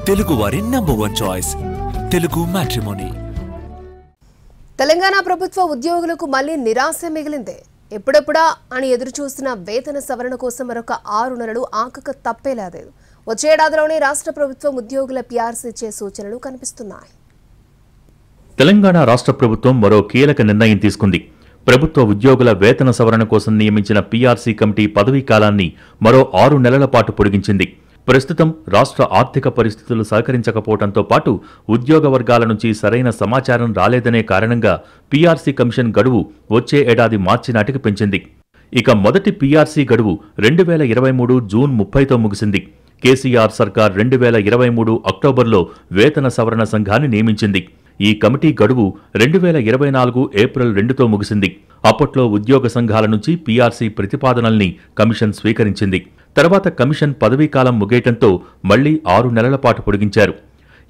తెలుగు వారి #1 choice Telugu matrimony. Telangana ప్రభుత్వ ఉద్యోగులకు మళ్లీ నిరాశ మిగిలింది. ఎప్పుడెప్పుడా అని ఎదురుచూస్తున్న వేతన సవరణ కోసం మరొక 6 నెలలు ఆకక తప్పేలేదు. వచ్చే ఏడాదిలోనే రాష్ట్ర ప్రభుత్వం ఉద్యోగుల పీఆర్సీ ఇచ్చే సూచనలు కనిపిస్తున్నాయి. తెలంగాణ రాష్ట్ర ప్రభుత్వం మరో కీలక నిర్ణయం తీసుకుంది. ప్రభుత్వ ఉద్యోగుల వేతన సవరణ కోసం నియమించిన పీఆర్సీ కమిటీ పదవీ కాలాన్ని మరో 6 నెలల పాటు పొడిగించింది. ప్రస్తుతం రాష్ట్ర ఆర్థిక పరిస్థితులు సహకరించకపోవడంతో పాటు ఉద్యోగ వర్గాల నుంచి సరైన సమాచారం రాలేదనే కారణంగా పీఆర్సీ కమిషన్ గడువు వచ్చే ఏడాది మార్చి నాటికి పెంచింది. ఇక మొదటి పీఆర్సీ గడువు 2023 జూన్ 30తో ముగిసింది. కేసీఆర్ సర్కార్ 2023 అక్టోబర్లో వేతన సవరణ సంఘాన్ని నియమించింది. ఈ కమిటీ గడువు 2024 ఏప్రిల్ 2తో ముగిసింది. అప్పట్లో ఉద్యోగ సంఘాల నుంచి పీఆర్సీ ప్రతిపాదనల్ని కమిషన్ స్వీకరించింది. తర్వాత కమిషన్ పదవీకాలం ముగియటంతో మళ్లీ 6 నెలల పాటు పొడిగించారు.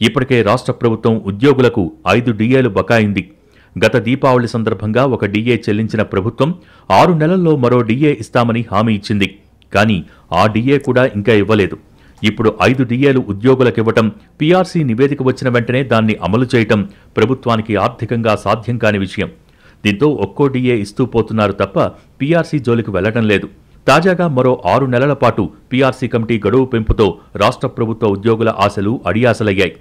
ఇప్పటికే రాష్ట్ర ప్రభుత్వం ఉద్యోగులకు 5 డిఏలు బకాయింది. గత దీపావళి సందర్భంగా ఒక డిఏ చెల్లించిన ప్రభుత్వం 6 నెలల్లో మరో డిఏ ఇస్తామని హామీ ఇచ్చింది. కానీ ఆ డిఏ కూడా ఇంకా ఇవ్వలేదు. ఇప్పుడు 5 డిఏలు ఉద్యోగులకివ్వటం, పీఆర్సీ నివేదిక వచ్చిన వెంటనే దాన్ని అమలు చేయటం ప్రభుత్వానికి ఆర్థికంగా సాధ్యం కాని విషయం. దీంతో ఒక్కో డిఏ ఇస్తూ పోతున్నారు తప్ప పీఆర్సీ జోలికి వెళ్లడం లేదు. తాజాగా మరో 6 నెలల పాటు పీఆర్సీ కమిటీ గడువు పెంపుతో రాష్ట్ర ప్రభుత్వ ఉద్యోగుల ఆశలు అడియాసలయ్యాయి.